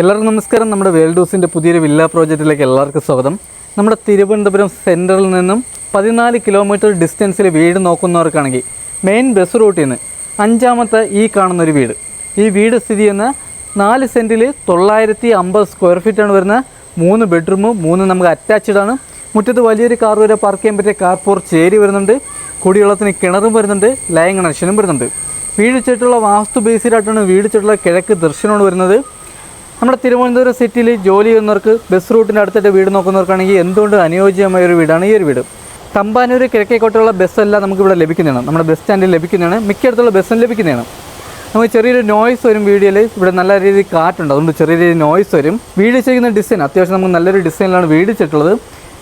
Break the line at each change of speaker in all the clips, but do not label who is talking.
എല്ലാവർക്കും നമസ്കാരം. നമ്മുടെ വേൾഡ് ഹൗസിൻ്റെ പുതിയൊരു വില്ല പ്രോജക്റ്റിലേക്ക് എല്ലാവർക്കും സ്വാഗതം. നമ്മുടെ തിരുവനന്തപുരം സെൻറ്ററിൽ നിന്നും 14 കിലോമീറ്റർ ഡിസ്റ്റൻസിൽ വീട് നോക്കുന്നവർക്കാണെങ്കിൽ മെയിൻ ബസ് റൂട്ടിൽ നിന്ന് 5ാമത്തെ ഈ കാണുന്നൊരു വീട്. ഈ വീട് സ്ഥിതി ചെയ്യുന്ന 4 സെൻറ്റിൽ 950 സ്ക്വയർ ഫീറ്റാണ് വരുന്നത്. 3 ബെഡ്റൂമും 3 നമുക്ക് അറ്റാച്ച്ഡ് ആണ്. മുറ്റത്ത് വലിയൊരു കാർ വരെ പാർക്ക് ചെയ്യാൻ പറ്റിയ കാർ പോർച്ച് ഏരിയ വരുന്നുണ്ട്. കുടിവെള്ളത്തിന് കിണറും വരുന്നുണ്ട്, ലൈൻ കണക്ഷനും വരുന്നുണ്ട്. വീട് ചുറ്റുള്ള വാസ്തു ബേസിലായിട്ടാണ് വീട് ചുറ്റുള്ള കിഴക്ക് ദർശനമാണ് വരുന്നത്. നമ്മുടെ തിരുവനന്തപുരം സിറ്റിയിൽ ജോലി ചെയ്യുന്നവർക്ക് ബസ് റൂട്ടിൻ്റെ അടുത്തിട്ട് വീട് നോക്കുന്നവർക്കാണെങ്കിൽ എന്തുകൊണ്ട് അനുയോജ്യമായ ഒരു വീടാണ് ഈ ഒരു വീട്. തമ്പാനൂർ കിഴക്കേക്കോട്ടുള്ള ബസ്സെല്ലാം നമുക്കിവിടെ ലഭിക്കുന്നതാണ്. നമ്മുടെ ബസ് സ്റ്റാൻഡിൽ ലഭിക്കുന്നതാണ്, മിക്കയിടത്തുള്ള ബസ്സും ലഭിക്കുന്നതാണ്. നമുക്ക് ചെറിയൊരു നോയ്സ് വരും വീഡിയോയിൽ. ഇവിടെ നല്ല രീതിയിൽ കാറ്റുണ്ട്, അതുകൊണ്ട് ചെറിയ രീതിയിൽ നോയ്സ് വരും. വീട് ചെയ്യുന്ന ഡിസൈൻ അത്യാവശ്യം നമുക്ക് നല്ലൊരു ഡിസൈനിലാണ് വീട് ചെയ്തിട്ടുള്ളത്.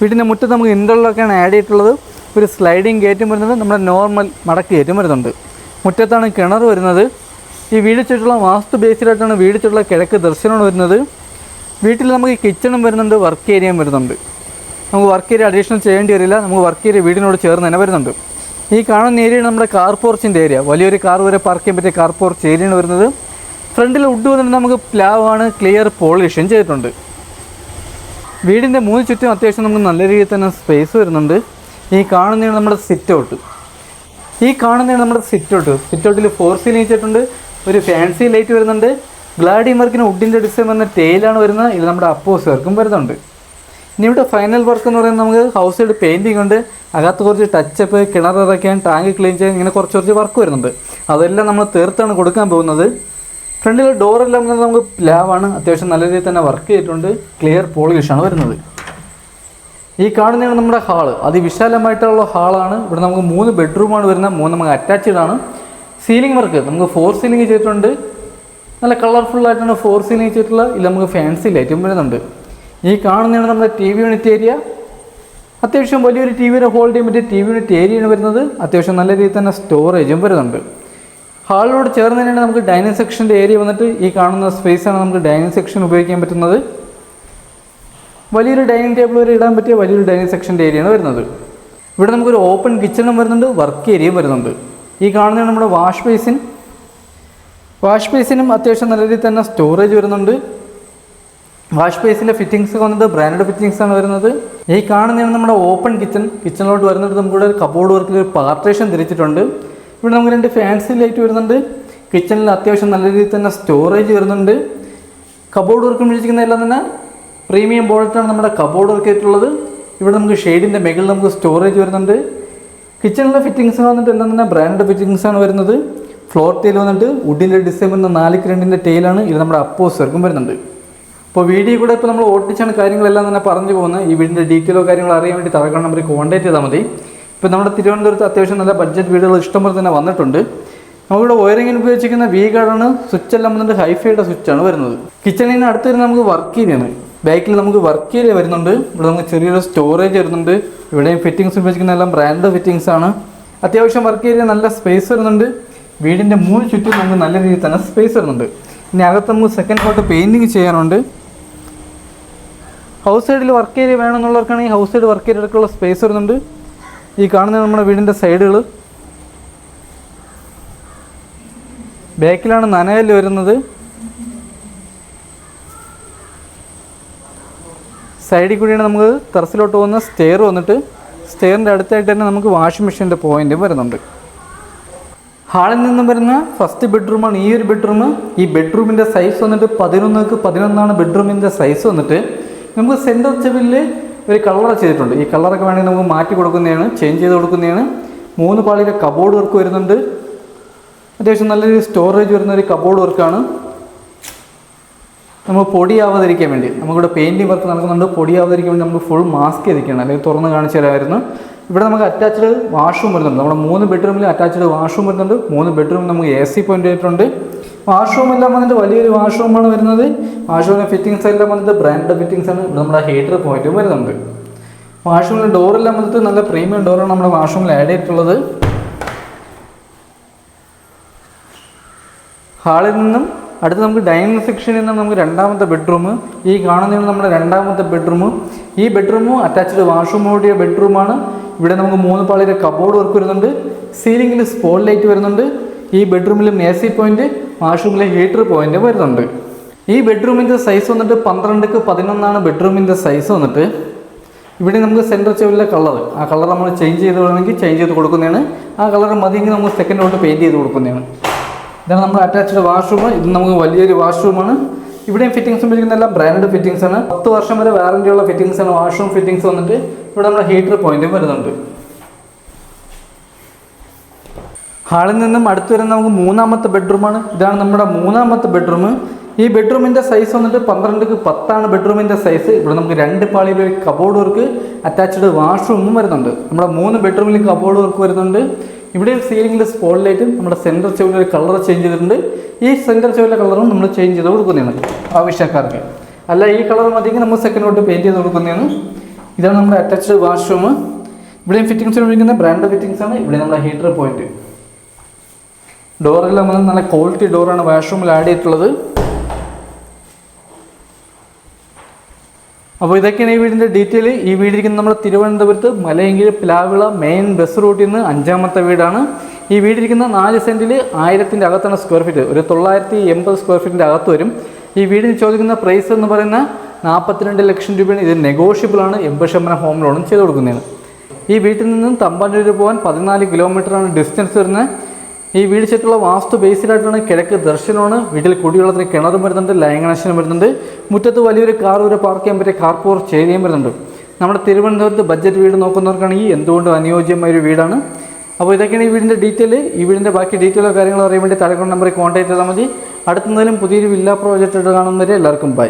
വീടിൻ്റെ മുറ്റത്ത് നമുക്ക് ഇൻ്റർലോക്കാണ് ആഡ് ചെയ്തിട്ടുള്ളത്. ഒരു സ്ലൈഡിങ് ഗേറ്റും വരുന്നത്, നമ്മുടെ നോർമൽ മടക്ക് ഗേറ്റും വരുന്നുണ്ട്. മുറ്റത്താണ് കിണർ വരുന്നത്. ഈ വീട് ചുറ്റുള്ള വാസ്തു ബേസിലായിട്ടാണ് വീട് ചുറ്റുള്ള കിഴക്ക് ദർശനമാണ് വരുന്നത്. വീട്ടിൽ നമുക്ക് കിച്ചണും വരുന്നുണ്ട്, വർക്ക് ഏരിയയും വരുന്നുണ്ട്. നമുക്ക് വർക്ക് ഏരിയ അഡീഷണൽ ചെയ്യേണ്ടി വരില്ല. നമുക്ക് വർക്ക് ഏരിയ വീടിനോട് ചേർന്ന് തന്നെ വരുന്നുണ്ട്. ഈ കാണുന്ന ഏരിയ നമ്മുടെ കാർ പോർച്ചിൻ്റെ ഏരിയ. വലിയൊരു കാർ വരെ പാർക്ക് ചെയ്യാൻ പറ്റിയ കാർ പോർച്ച് ഏരിയയാണ് വരുന്നത്. ഫ്രണ്ടിൽ വുഡ് വന്നിട്ട് നമുക്ക് പ്ലാവാണ്, ക്ലിയർ പോളിഷും ചെയ്തിട്ടുണ്ട്. വീടിൻ്റെ 3 ചുറ്റും അത്യാവശ്യം നമുക്ക് നല്ല രീതിയിൽ തന്നെ സ്പേസ് വരുന്നുണ്ട്. ഈ കാണുന്നതാണ് നമ്മുടെ സിറ്റ് ഔട്ട്. സിറ്റ് ഔട്ടിൽ 4 സീലിംഗ് വെച്ചിട്ടുണ്ട്. ഒരു ഫാൻസി ലൈറ്റ് വരുന്നുണ്ട്. ഗ്ലാഡി വർക്കിന് വുഡിൻ്റെ ഡിസൈൻ വന്ന ടെയിലാണ് വരുന്നത്. ഇത് നമ്മുടെ അപ്പോസ് വർക്കും വരുന്നുണ്ട്. ഇനി ഇവിടെ ഫൈനൽ വർക്ക് എന്ന് പറയുന്നത് നമുക്ക് ഹൗസ് സൈഡ് പെയിൻറ്റിംഗ് ഉണ്ട്. അകത്ത് കുറച്ച് ടച്ചപ്പ്, കിണർ ഇറക്കാൻ, ടാങ്ക് ക്ലീൻ ചെയ്യാൻ, ഇങ്ങനെ കുറച്ച് വർക്ക് വരുന്നുണ്ട്. അതെല്ലാം നമ്മൾ തീർത്താണ് കൊടുക്കാൻ പോകുന്നത്. ഫ്രണ്ടിൽ ഡോറെല്ലാം നമുക്ക് പ്ലാവാണ്. അത്യാവശ്യം നല്ല രീതിയിൽ തന്നെ വർക്ക് ചെയ്തിട്ടുണ്ട്. ക്ലിയർ പോളിഷാണ് വരുന്നത്. ഈ കാണുന്നതാണ് നമ്മുടെ ഹാള്. അതിവിശാലമായിട്ടുള്ള ഹാളാണ്. ഇവിടെ നമുക്ക് 3 ബെഡ്റൂമാണ് വരുന്നത്. 3 നമുക്ക് അറ്റാച്ച്ഡ് ആണ്. സീലിംഗ് വർക്ക് നമുക്ക് 4 സീലിംഗ് ചെയ്തിട്ടുണ്ട്. നല്ല കളർഫുള്ളായിട്ടാണ് 4 സീലിംഗ് ചെയ്തിട്ടുള്ള. ഇതിൽ നമുക്ക് ഫാൻസി ലൈറ്റും വരുന്നുണ്ട്. ഈ കാണുന്നതാണ് നമ്മുടെ TV യൂണിറ്റ് ഏരിയ. അത്യാവശ്യം വലിയൊരു TVയുടെ ഹോൾഡ് ചെയ്യാൻ പറ്റിയ TV യൂണിറ്റ് ഏരിയയാണ് വരുന്നത്. അത്യാവശ്യം നല്ല രീതിയിൽ തന്നെ സ്റ്റോറേജും വരുന്നുണ്ട്. ഹാളിനോട് ചേർന്ന് തന്നെയാണ് നമുക്ക് ഡൈനിങ് സെക്ഷൻ്റെ ഏരിയ വന്നിട്ട്. ഈ കാണുന്ന സ്പേസാണ് നമുക്ക് ഡൈനിങ് സെക്ഷൻ ഉപയോഗിക്കാൻ പറ്റുന്നത്. വലിയൊരു ഡൈനിങ് ടേബിൾ വരെ ഇടാൻ പറ്റിയ വലിയൊരു ഡൈനിങ് സെക്ഷൻ്റെ ഏരിയയാണ് വരുന്നത്. ഇവിടെ നമുക്കൊരു ഓപ്പൺ കിച്ചണും വരുന്നുണ്ട്, വർക്ക് ഏരിയയും വരുന്നുണ്ട്. ഈ കാണുന്നതാണ് നമ്മുടെ വാഷ് ബേസിനും അത്യാവശ്യം നല്ല രീതിയിൽ തന്നെ സ്റ്റോറേജ് വരുന്നുണ്ട്. വാഷ് ബേസിൻ്റെ ഫിറ്റിങ്സ് വന്നിട്ട് ബ്രാൻഡഡ് ഫിറ്റിങ്സാണ് വരുന്നത്. ഈ കാണുന്നതാണ് നമ്മുടെ ഓപ്പൺ കിച്ചണിലോട്ട് വരുന്നിട്ട് നമുക്കിവിടെ ഒരു കബോർഡ് വർക്കിൽ ഒരു പാർട്ടീഷൻ തിരിച്ചിട്ടുണ്ട്. ഇവിടെ നമുക്ക് 2 ഫാൻസി ലൈറ്റ് വരുന്നുണ്ട്. കിച്ചണിൽ അത്യാവശ്യം നല്ല രീതിയിൽ തന്നെ സ്റ്റോറേജ് വരുന്നുണ്ട്. കബോർഡ് വർക്ക് ഉപയോഗിക്കുന്നതെല്ലാം തന്നെ പ്രീമിയം ബോൾട്ടാണ് നമ്മുടെ കബോർഡ് വർക്ക് ആയിട്ടുള്ളത്. ഇവിടെ നമുക്ക് ഷെയ്ഡിൻ്റെ മുകളിൽ നമുക്ക് സ്റ്റോറേജ് വരുന്നുണ്ട്. കിച്ചണിലെ ഫിറ്റിങ്സ് വന്നിട്ട് എല്ലാം തന്നെ ബ്രാൻഡ് ഫിറ്റിങ്സാണ് വരുന്നത്. ഫ്ലോർ ടൈൽ വന്നിട്ട് വുഡിൻ്റെ ഡിസൈൻ വരുന്ന 4x2 ടൈലാണ്. ഇത് നമ്മുടെ അപ്പോസ് വർക്കും വരുന്നുണ്ട്. അപ്പോൾ വീഡിയോ കൂടെ ഇപ്പോൾ നമ്മൾ ഓട്ടിച്ചാണ് കാര്യങ്ങളെല്ലാം തന്നെ പറഞ്ഞു പോകുന്നത്. ഈ വീടിൻ്റെ ഡീറ്റെയിലോ കാര്യങ്ങളോ അറിയാൻ വേണ്ടി താഴെ നമ്പറിൽ കോൺടാക്ട് ചെയ്താൽ മതി. ഇപ്പോൾ നമ്മുടെ തിരുവനന്തപുരത്ത് അത്യാവശ്യം നല്ല ബഡ്ജറ്റ് വീടുകൾ ഇഷ്ടംപോലെ തന്നെ വന്നിട്ടുണ്ട്. നമുക്കിവിടെ വയറിങ്ങിന് ഉപയോഗിച്ചിരിക്കുന്ന വി ഗാർഡാണ്. സ്വിച്ച് എല്ലാം വന്നിട്ട് ഹൈഫൈയുടെ സ്വിച്ചാണ് വരുന്നത്. കിച്ചണിൽ നിന്ന് അടുത്ത് വരുന്നത് നമുക്ക് വർക്ക് ഏരിയയാണ്. ബാക്കിൽ നമുക്ക് വർക്ക് ഏരിയ വരുന്നുണ്ട്. ഇവിടെ നമുക്ക് ചെറിയൊരു സ്റ്റോറേജ് വരുന്നുണ്ട്. ഇവിടെയും ഫിറ്റിങ്സ് ഉപയോഗിക്കുന്ന എല്ലാം ബ്രാൻഡ് ഫിറ്റിങ്സ് ആണ്. അത്യാവശ്യം വർക്ക് ഏരിയ നല്ല സ്പേസ് വരുന്നുണ്ട്. വീടിൻ്റെ 3 ചുറ്റും നമുക്ക് നല്ല രീതിയിൽ തന്നെ സ്പേസ് വരുന്നുണ്ട്. ഇനി അകത്ത് നമുക്ക് സെക്കൻഡ് കോട്ട് പെയിൻറ്റിങ് ചെയ്യാനുണ്ട്. ഹൗസ് സൈഡിൽ വർക്ക് ഏരിയ വേണമെന്നുള്ളവർക്കാണെങ്കിൽ ഹൗസ് സൈഡ് വർക്ക് ഏരിയ എടുക്കാനുള്ള സ്പേസ് വരുന്നുണ്ട്. ഈ കാണുന്ന നമ്മുടെ വീടിൻ്റെ സൈഡുകൾ. ബാക്കിലാണ് നനകല്ല് വരുന്നത്. സൈഡിൽ കൂടിയാണ് നമുക്ക് ടെറസിലോട്ട് പോകുന്ന സ്റ്റെയർ വന്നിട്ട്. സ്റ്റെയറിൻ്റെ അടുത്തായിട്ട് തന്നെ നമുക്ക് വാഷിംഗ് മെഷീൻ്റെ പോയിൻറ്റും വരുന്നുണ്ട്. ഹാളിൽ നിന്നും വരുന്ന ഫസ്റ്റ് ബെഡ്റൂമാണ് ഈ ഒരു ബെഡ്റൂം. ഈ ബെഡ്റൂമിൻ്റെ സൈസ് വന്നിട്ട് 11x11 ബെഡ്റൂമിൻ്റെ സൈസ് വന്നിട്ട്. നമുക്ക് സെൻറ്റർ ചെവിലിൽ ഒരു കളർ ചെയ്തിട്ടുണ്ട്. ഈ കളറൊക്കെ വേണമെങ്കിൽ നമുക്ക് മാറ്റി കൊടുക്കുന്നതാണ്, ചേഞ്ച് ചെയ്ത് കൊടുക്കുന്നതാണ്. 3 പാളിയുടെ കബോർഡ് വർക്ക് വരുന്നുണ്ട്. അത്യാവശ്യം നല്ലൊരു സ്റ്റോറേജ് വരുന്ന ഒരു കബോർഡ് വർക്കാണ്. നമ്മൾ പൊടിയാവാതിരിക്കാൻ വേണ്ടി നമുക്കിവിടെ പെയിൻറ്റിങ് വർക്ക് നടക്കുന്നുണ്ട്. പൊടിയാവാതിരിക്കാൻ വേണ്ടി നമുക്ക് ഫുൾ മാസ്ക് ചെയ്തിരിക്കണം, അല്ലെങ്കിൽ തുറന്ന് കാണിച്ചു തരാമായിരുന്നു. ഇവിടെ നമുക്ക് അറ്റാച്ച്ഡ് വാഷ്റൂം വരുന്നുണ്ട്. നമ്മുടെ 3 ബെഡ്റൂമിൽ അറ്റാച്ച്ഡ് വാഷ്റൂം വരുന്നുണ്ട്. 3 ബെഡ്റൂമിൽ നമുക്ക് AC പോയിൻ്റ് ആയിട്ടുണ്ട്. വാഷ്റൂം എല്ലാം വന്നിട്ട് വലിയൊരു വാഷ്റൂമാണ് വരുന്നത്. വാഷ്റൂമിൻ്റെ ഫിറ്റിങ്സ് എല്ലാം വന്നിട്ട് ബ്രാൻഡ് ഫിറ്റിങ്സ് ആണ്. ഇവിടെ നമ്മുടെ ഹീറ്റർ പോയിൻറ്റും വരുന്നുണ്ട്. വാഷ്റൂമിൻ്റെ ഡോറെല്ലാം വന്നിട്ട് നല്ല പ്രീമിയം ഡോറാണ് നമ്മുടെ വാഷ്റൂമിൽ ആഡ് ചെയ്തിട്ടുള്ളത്. ഹാളിൽ നിന്നും അടുത്ത് നമുക്ക് ഡൈനിങ് സെക്ഷനിൽ നിന്നും നമുക്ക് 2ാമത്തെ ബെഡ്റൂം. ഈ കാണുന്നതാണ് നമ്മുടെ 2ാമത്തെ ബെഡ്റൂം. ഈ ബെഡ്റൂമും അറ്റാച്ച്ഡ് വാഷ്റൂമോടിയ ബെഡ്റൂമാണ്. ഇവിടെ നമുക്ക് 3 പാളിയുടെ കബോർഡ് വർക്ക് വരുന്നുണ്ട്. സീലിംഗിൽ സ്പോട്ട് ലൈറ്റ് വരുന്നുണ്ട്. ഈ ബെഡ്റൂമിൽ AC പോയിൻറ്റ്, വാഷ്റൂമിലെ ഹീറ്റർ പോയിൻ്റ് വരുന്നുണ്ട്. ഈ ബെഡ്റൂമിൻ്റെ സൈസ് വന്നിട്ട് 12x11 ബെഡ്റൂമിൻ്റെ സൈസ് വന്നിട്ട്. ഇവിടെ നമുക്ക് സെൻറ്റർ ചെവിലെ കളർ, ആ കളർ നമ്മൾ ചേഞ്ച് ചെയ്ത് വേണമെങ്കിൽ ചേഞ്ച് ചെയ്ത് കൊടുക്കുന്നതാണ്. ആ കളർ മതിയെങ്കിൽ നമുക്ക് സെക്കൻഡ് തൊട്ട് പെയിൻറ്റ് ചെയ്ത് കൊടുക്കുന്നതാണ്. ഇതാണ് നമ്മുടെ അറ്റാച്ച്ഡ് വാഷ്റൂം. ഇത് നമുക്ക് വലിയൊരു വാഷ്റൂമാണ്. ഇവിടെയും ഫിറ്റിംഗ്സ് ഉപയോഗിക്കുന്ന എല്ലാം ബ്രാൻഡ് ഫിറ്റിംഗ്സ് ആണ്. 10 വർഷം വരെ വാറൻറ്റിയുള്ള ഫിറ്റിംഗ്സ് ആണ് വാഷ്റൂം ഫിറ്റിംഗ്സ് വന്നിട്ട്. ഇവിടെ നമ്മുടെ ഹീറ്റർ പോയിന്റും വരുന്നുണ്ട്. ഹാളിൽ നിന്നും അടുത്ത് വരുന്ന നമുക്ക് മൂന്നാമത്തെ ബെഡ്റൂമാണ്. ഇതാണ് നമ്മുടെ മൂന്നാമത്തെ ബെഡ്റൂം. ഈ ബെഡ്റൂമിൻ്റെ സൈസ് വന്നിട്ട് 12x10 ബെഡ്റൂമിൻ്റെ സൈസ്. ഇവിടെ നമുക്ക് 2 പാളിയിൽ ഒരു കബോർഡ് വർക്ക്, അറ്റാച്ച്ഡ് വാഷ്റൂമും വരുന്നുണ്ട്. നമ്മുടെ 3 ബെഡ്റൂമിൽ കബോർഡ് വർക്ക് വരുന്നുണ്ട്. ഇവിടെ സീലിംഗിൽ സ്പോട്ട് ലൈറ്റും നമ്മുടെ സെൻറ്റർ ചെവിലെ കളർ ചേഞ്ച് ചെയ്തിട്ടുണ്ട്. ഈ സെൻറ്റർ ചെവിലെ കളറും നമ്മൾ ചേഞ്ച് ചെയ്ത് കൊടുക്കുന്നതാണ് ആവശ്യക്കാർക്ക്. അല്ല ഈ കളർ മതിയെങ്കിൽ നമ്മൾ സെക്കൻഡ് തൊട്ട് പെയിൻറ്റ് ചെയ്ത് കൊടുക്കുന്നതാണ്. ഇതാണ് നമ്മുടെ അറ്റാച്ച്ഡ് വാഷ്റൂം. ഇവിടെയും ഫിറ്റിംഗ്സിന് ഉപയോഗിക്കുന്ന ബ്രാൻഡ് ഫിറ്റിംഗ്സ് ആണ്. ഇവിടെ നമ്മുടെ ഹീറ്റർ പോയിന്റ്. ഡോറെല്ലാം നല്ല ക്വാളിറ്റി ഡോറാണ് വാഷ്റൂമിൽ ആഡ് ചെയ്തിട്ടുള്ളത്. അപ്പോൾ ഇതൊക്കെയാണ് ഈ വീടിൻ്റെ ഡീറ്റെയിൽ. ഈ വീടിരിക്കുന്നത് നമ്മുടെ തിരുവനന്തപുരത്ത് മലയങ്കിഴ് പ്ലാവിള മെയിൻ ബസ് റൂട്ടിൽ നിന്ന് 5ാമത്തെ വീടാണ്. ഈ വീടിരിക്കുന്ന 4 സെൻറ്റിൽ 1000-ൻ്റെ അകത്താണ് സ്ക്വയർ ഫീറ്റ്. ഒരു 980 സ്ക്വയർ ഫീറ്റിൻ്റെ അകത്ത് വരും. ഈ വീടിന് ചോദിക്കുന്ന പ്രൈസ് എന്ന് പറയുന്ന 42 ലക്ഷം രൂപയാണ്. ഇത് നെഗോഷ്യബിൾ ആണ്. 80% ഹോം ലോണും ചെയ്ത് കൊടുക്കുന്നതാണ്. ഈ വീട്ടിൽ നിന്നും തമ്പാനൂർ പോകാൻ 14 കിലോമീറ്ററാണ് ഡിസ്റ്റൻസ് വരുന്നത്. ഈ വീട് ചുറ്റുള്ള വാസ്തു ബേസിലായിട്ടാണ് കിഴക്ക് ദർശനമാണ്. വീട്ടിൽ കുടിവെള്ളത്തിന് കിണറും വരുന്നുണ്ട്, ലൈൻ കണക്ഷനും വരുന്നുണ്ട്. മുറ്റത്ത് വലിയൊരു കാർ വരെ പാർക്ക് ചെയ്യാൻ പറ്റിയ കാർ പോർച്ച് ഏരിയയും വരുന്നുണ്ട്. നമ്മുടെ തിരുവനന്തപുരത്ത് ബഡ്ജറ്റ് വീട് നോക്കുന്നവർക്കാണെങ്കിൽ എന്തുകൊണ്ടും അനുയോജ്യമായൊരു വീടാണ്. അപ്പോൾ ഇതൊക്കെയാണ് ഈ വീടിൻ്റെ ഡീറ്റെയിൽ. ഈ വീടിൻ്റെ ബാക്കി ഡീറ്റെയിലോ കാര്യങ്ങളോ അറിയാൻ വേണ്ടി താഴെ നമ്പറിൽ കോൺടാക്ട് ചെയ്താൽ മതി. അടുത്തുന്നതിലും പുതിയൊരു വില്ല പ്രോജക്റ്റ് കാണുന്നവരെ എല്ലാവർക്കും ബൈ.